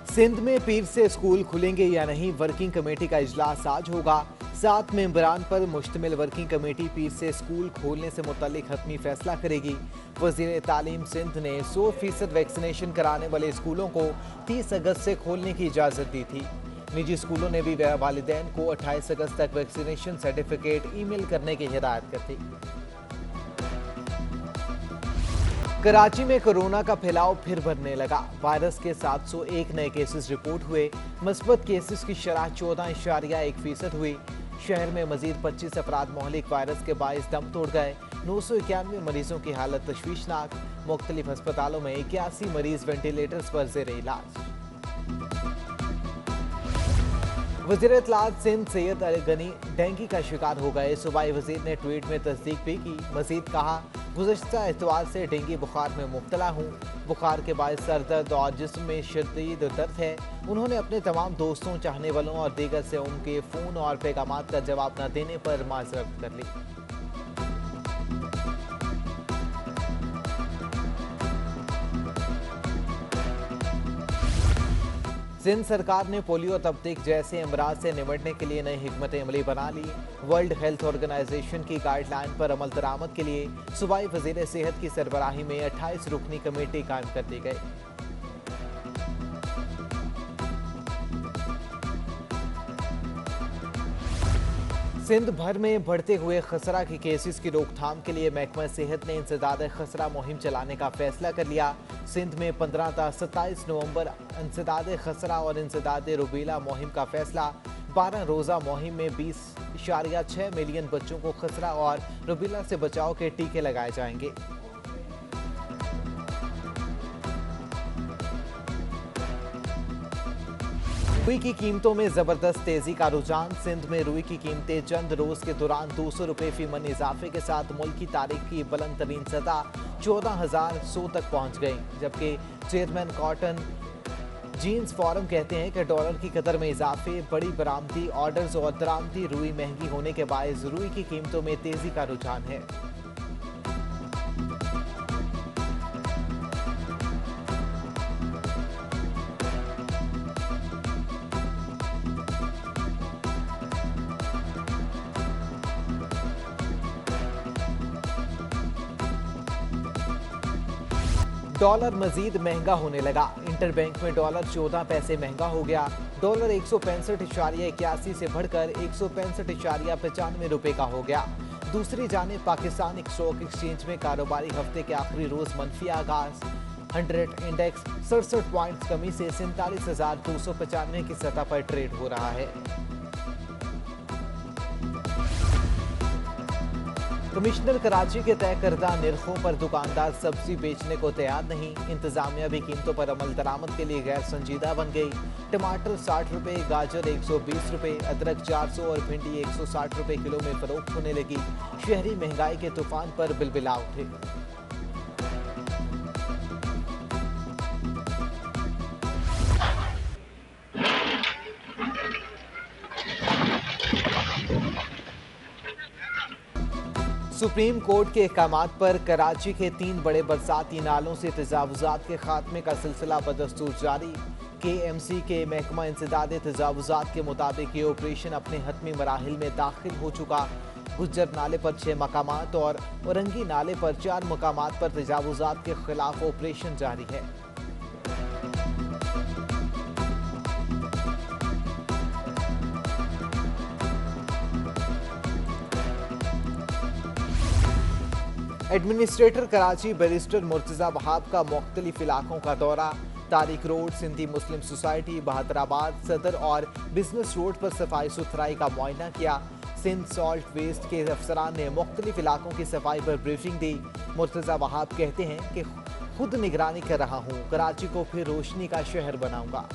सिंध में पीर से स्कूल खुलेंगे या नहीं, वर्किंग कमेटी का इजलास आज होगा। 7 मेंबरान पर मुश्तमिल वर्किंग कमेटी पीर से स्कूल खोलने से मुतल्लिक हतमी फैसला करेगी। वज़ीर तालीम सिंध ने 100% वैक्सीनेशन कराने वाले स्कूलों को 30 अगस्त से खोलने की इजाज़त दी थी। निजी स्कूलों ने भी वालिदैन को 28 अगस्त तक वैक्सीनेशन सर्टिफिकेट ईमेल करने की हिदायत कर दी। कराची में कोरोना का फैलाव फिर बढ़ने लगा। वायरस के 701 नए केसेस रिपोर्ट हुए। मस्बत केसेस की शरह 14.1% हुई। शहर में मजीद 25 अफराद मोहलिक वायरस के बाइस दम तोड़ गए। 991 मरीजों की हालत तशवीशनाक। मुख्तलिफ अस्पतालों में 81 मरीज वेंटिलेटर्स पर जेर इलाज। वज़ीर इत्तलात सिंध सैयद अली गनी डेंगू का शिकार हो गए। सूबाई वज़ीर ने ट्वीट में तस्दीक भी की। मजीद कहा, गुज़श्ता इतवार से डेंगू बुखार में मुब्तला हूँ। बुखार के बाद सर दर्द और जिस्म में शदीद दर्द है। उन्होंने अपने तमाम दोस्तों, चाहने वालों और दीगर से उनके फ़ोन और पैगामात का जवाब न देने पर माजरत कर ली। सिंध सरकार ने पोलियो तबदीक जैसे अमराज से निपटने के लिए नई हिकमत अमली बना ली। वर्ल्ड हेल्थ ऑर्गेनाइजेशन की गाइडलाइन पर अमल दरामद के लिए सूबाई वज़ीर सेहत की सरबराही में 28 रुकनी कमेटी कायम कर दी गई। सिंध भर में बढ़ते हुए खसरा के केसेस की रोकथाम के लिए महकमा सेहत ने इंसदाद खसरा मुहिम चलाने का फैसला कर लिया। सिंध में 15 ta 27 नवंबर इंसदाद खसरा और इंसदाद रुबीला मुहिम का फैसला। 12 रोज़ा मुहिम में 20.6 मिलियन बच्चों को खसरा और रुबीला से बचाव के टीके लगाए जाएंगे। रुई की कीमतों में जबरदस्त तेजी का रुझान। सिंध में रुई की कीमतें चंद रोज के दौरान 200 रुपए फी मन इजाफे के साथ मुल्क की तारीख की बुलंद तरीन सतह 14,100 तक पहुंच गई। जबकि चेयरमैन कॉटन जीन्स फोरम कहते हैं कि डॉलर की कदर में इजाफे, बड़ी बरामदी ऑर्डर्स और दरामदी रुई महंगी होने के बायस रुई की कीमतों में तेजी का रुझान है। डॉलर मजीद महंगा होने लगा। इंटरबैंक में डॉलर 14 पैसे महंगा हो गया। डॉलर 165.81 से बढ़कर 165.95 रुपए का हो गया। दूसरी जानिब पाकिस्तान स्टॉक एक्सचेंज में कारोबारी हफ्ते के आखिरी रोज मनफी आगाज। 100 इंडेक्स 67 पॉइंट्स कमी से 47,295 की सतह पर ट्रेड हो रहा है। कमिश्नर कराची के तय करदा निर्खों पर दुकानदार सब्जी बेचने को तैयार नहीं। इंतजामिया भी कीमतों पर अमल दरामद के लिए गैर संजीदा बन गई। टमाटर 60 रुपए, गाजर 120 रुपए, अदरक 400 और भिंडी 160 रुपए किलो में फरोख्त होने लगी। शहरी महंगाई के तूफान पर बिलबिला उठे। सुप्रीम कोर्ट के अहकामात पर कराची के 3 बड़े बरसाती नालों से तजावुजात के खात्मे का सिलसिला बदस्तूर जारी। KMC के महकमा इंसदाद तजावुजात के मुताबिक ये ऑपरेशन अपने हतमी मराहिल में दाखिल हो चुका। गुज्जर नाले पर 6 मकामात और औरंगी नाले पर 4 मकामात पर तजावुजात के खिलाफ ऑपरेशन जारी है। एडमिनिस्ट्रेटर कराची बैरिस्टर मुर्तजा वहाब का मुख्तलिफ इलाकों का दौरा। तारिक रोड, सिंधी मुस्लिम सोसाइटी, बहादराबाद, सदर और बिजनेस रोड पर सफाई सुथराई का मुआयना किया। सिंध सॉल्ट वेस्ट के अफसरान ने मुख्तलिफ इलाकों की सफाई पर ब्रीफिंग दी। मुर्तजा वहाब कहते हैं कि खुद निगरानी कर रहा हूँ, कराची को फिर रोशनी का शहर बनाऊंगा।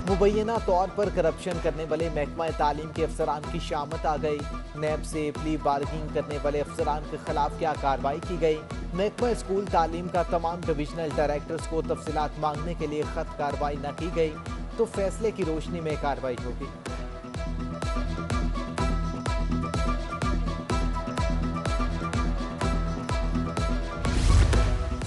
मुबैना तौर पर करप्शन करने वाले महकमा तालीम के अफसरान की शामत आ गई। नैब से प्ली बार्गिंग करने वाले अफसरान के खिलाफ क्या कार्रवाई की गई। महकमा स्कूल तालीम का तमाम डिविजनल डायरेक्टर्स को तफसीलात मांगने के लिए खत कार्रवाई न की गई तो फैसले की रोशनी में कार्रवाई होगी।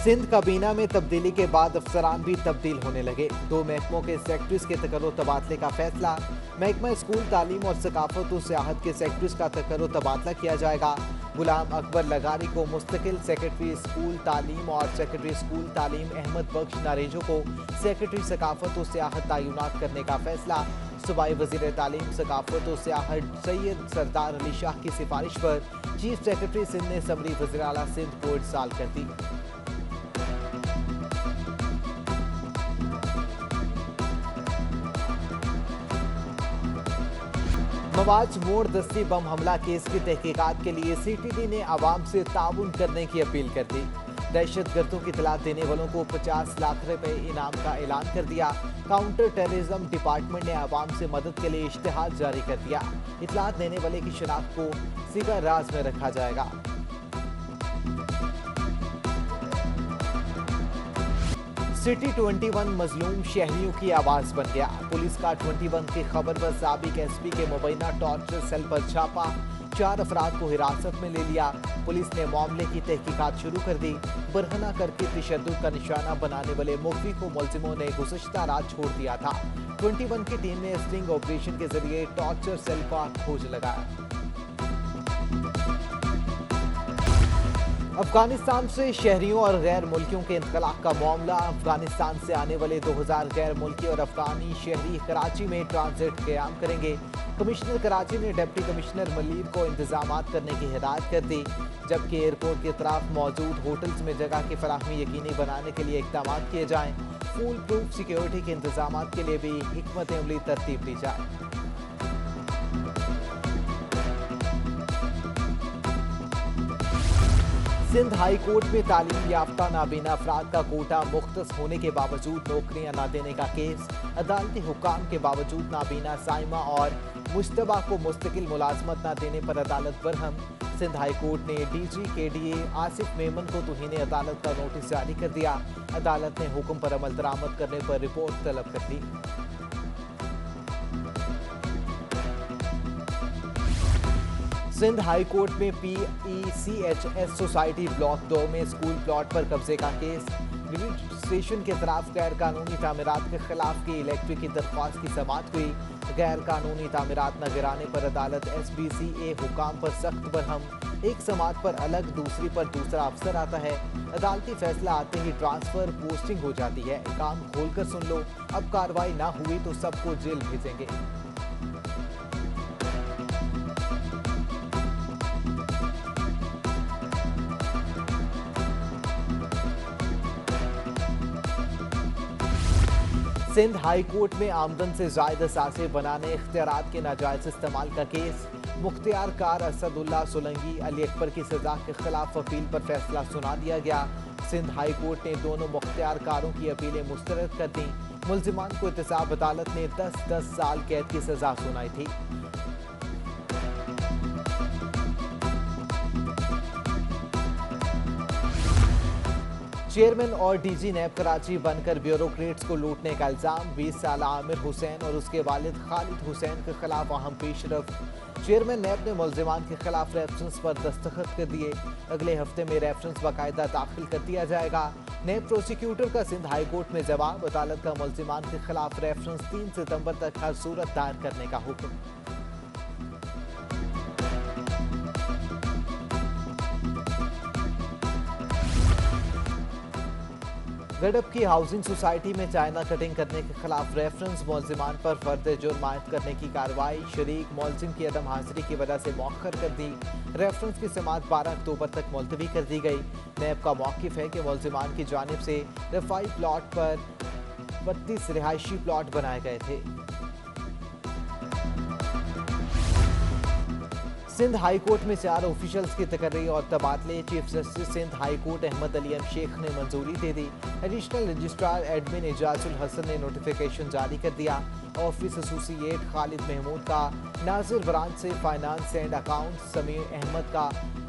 सिंध काबीना में तब्दीली के बाद अफसरान भी तब्दील होने लगे। 2 महकमों के सेक्रेटरीज के तकर्रो तबादले का फैसला। महकमा स्कूल तालीम और सकाफत और सियाहत के सेक्रेटरीज का तकर्रो तबादला किया जाएगा। गुलाम अकबर लगारी को मुस्तकिल सेक्रेटरी स्कूल तालीम और सेक्रेटरी स्कूल तालीम अहमद बख्श नारेजो को सेक्रेटरी सकाफत और सियाहत तैनात करने का फैसला। सूबाई वजीर तालीम सकाफत और सियाहत सैयद सरदार अली शाह की सिफारिश पर चीफ सेक्रेटरी सिंध ने समरी वज़ीर आला सिंध को इरसाल कर दी। मवाज मोड़ दस्ती बम हमला केस की तहकीकात के लिए CTD ने आवाम से ताउन करने की अपील कर दी। दहशतगर्दों की इतला देने वालों को 50 लाख रुपए इनाम का ऐलान कर दिया। काउंटर टेररिज्म डिपार्टमेंट ने आवाम से मदद के लिए इश्तिहार जारी कर दिया। इतला देने वाले की शनाख्त को सिगा राज में रखा जाएगा। सिटी 21 मजलूम शहरियों की आवाज बन गया। पुलिस का 21 की खबर पर साबिक SP के मुबैना टॉर्चर सेल पर छापा। 4 अफराद को हिरासत में ले लिया। पुलिस ने मामले की तहकीकात शुरू कर दी। बरहना करके तशद्दुद का निशाना बनाने वाले मुखवी को मुलजिमों ने गुज़श्ता रात छोड़ दिया था। 21 की टीम ने स्टिंग ऑपरेशन के जरिए टॉर्चर सेल का खोज लगाया। अफगानिस्तान से शहरियों और गैर मुल्कियों के इंतकाल का मामला। अफगानिस्तान से आने वाले 2000 गैर मुल्की और अफगानी शहरी कराची में ट्रांजिट क़याम करेंगे। कमिश्नर कराची ने डिप्टी कमिश्नर मलिर को इंतजामात करने की हिदायत कर दी, जबकि एयरपोर्ट के तरफ मौजूद होटल्स में जगह की फराहमी यकीनी बनाने के लिए इक़दाम किए जाएँ। फुल प्रूफ सिक्योरिटी के इंतजाम के लिए भी हिकमत अमली तरतीब दी जाए। सिंध हाई कोर्ट में तालीम याफ्ता नाबीना अफराद का कोटा मुख्तस होने के बावजूद नौकरियां न देने का केस। अदालती हुक्म के बावजूद नाबीना साइमा और मुश्तबा को मुस्तकिल मुलाजमत न देने पर अदालत बरहम। सिंध हाई कोर्ट ने DG KDA आसिफ मेमन को तौहीन अदालत का नोटिस जारी कर दिया। अदालत ने हुक्म पर अमल दरामद करने पर रिपोर्ट तलब कर दी। सिंध हाई कोर्ट में PECHS सोसाइटी ब्लॉक 2 में स्कूल प्लॉट पर कब्जे का केस। रजिस्ट्रेशन के खिलाफ गैर कानूनी तामीरात के खिलाफ की इलेक्ट्रिक की दरख्वास्त की समाअत हुई। गैर कानूनी तामीरात न गिराने पर अदालत SBCA हुकाम पर सख्त बरहम। एक समाअत पर अलग, दूसरी पर दूसरा अफसर आता है। अदालती फैसला आते ही ट्रांसफर पोस्टिंग हो जाती है। काम खोलकर सुन लो, अब कार्रवाई ना हुई तो सबको जेल भेजेंगे। सिंध हाई कोर्ट में आमदन से जायद असासे बनाने इख्तियारात के नाजायज इस्तेमाल का केस। मुख्तियार कार असदुल्ला सोलंगी अली अकबर की सजा के खिलाफ अपील पर फैसला सुना दिया गया। सिंध हाई कोर्ट ने दोनों मुख्तियार कारों की अपीलें मुस्तरद कर दी। मुलजिमान को एहतसाब अदालत ने 10-10 साल कैद की सजा सुनाई थी। चेयरमैन और DG नैब कराची बनकर ब्यूरोक्रेट्स को लूटने का इल्जाम। 20 साल आमिर हुसैन और उसके वालिद खालिद हुसैन के खिलाफ अहम पेशरफ। चेयरमैन नैब ने मुलजिमान के खिलाफ रेफरेंस पर दस्तखत कर दिए। अगले हफ्ते में रेफरेंस बाकायदा दाखिल कर दिया जाएगा। नैब प्रोसिक्यूटर का सिंध हाई कोर्ट में जवाब। अदालत का मुलजिमान के खिलाफ रेफरेंस 3 सितंबर तक हर सूरत दायर करने का हुक्म। गडब की हाउसिंग सोसाइटी में चाइना कटिंग करने के खिलाफ रेफरेंस। मुलजिमान पर फर्द जुर्म आयद करने की कार्रवाई। शरीक मुलजिम की अदम हाजिरी की वजह से मौखर कर दी। रेफरेंस की समाअत 12 अक्टूबर तक मुलतवी कर दी गई। नैब का मौक़िफ़ है कि मुलजिमान की जानिब से रफ़ाई प्लॉट पर 32 रिहायशी प्लॉट बनाए गए थे। सिंध हाई कोर्ट में 4 ऑफिशियल्स की तकर्री और तबादले। Chief justice Sindh high court Ahmed Ali M Sheikh ने मंजूरी दे दी। Additional registrar admin Ejazul Hasan ने नोटिफिकेशन जारी कर दिया। ऑफिस एसोसिएट खालिद महमूद का नाजिर ब्रांच से finance and accounts, Sameer Ahmed का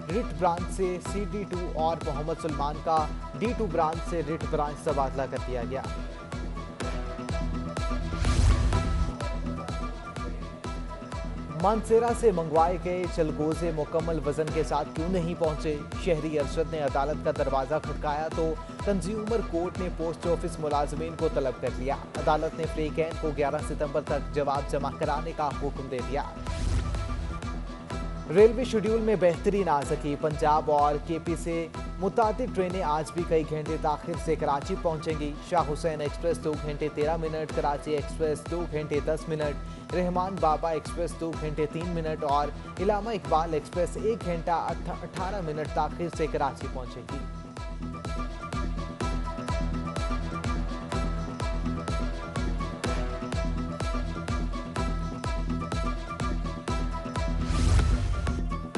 रिट ब्रांच से CD2 और मोहम्मद सलमान का D2 ब्रांच से रिट ब्रांच तबादला कर दिया गया। मानसेरा से मंगवाए गए चलगोजे मुकम्मल वजन के साथ क्यों नहीं पहुंचे? शहरी अरशद ने अदालत का दरवाजा खटकाया तो कंज्यूमर कोर्ट ने पोस्ट ऑफिस मुलाजमीन को तलब कर लिया। अदालत ने फ्री कैंप को 11 सितंबर तक जवाब जमा कराने का हुक्म दे दिया। रेलवे शेड्यूल में बेहतरी आ सकी। पंजाब और केपी से मुतादिद ट्रेनें आज भी कई घंटे ताखिर से कराची पहुंचेंगी। शाह हुसैन एक्सप्रेस 2 घंटे 13 मिनट, कराची एक्सप्रेस 2 घंटे 10 मिनट, रहमान बाबा एक्सप्रेस 2 घंटे 3 मिनट और इलामा इकबाल एक्सप्रेस 1 घंटा 18 मिनट ताखिर से कराची पहुंचेगी।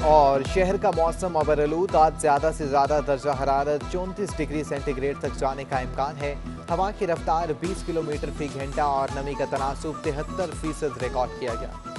और शहर का मौसम अबरआलूद। आज ज्यादा से ज्यादा दर्जा हरारत 34 डिग्री सेंटीग्रेड तक जाने का इम्कान है। हवा की रफ्तार 20 किलोमीटर फी घंटा और नमी का तनासुब 73% रिकॉर्ड किया गया।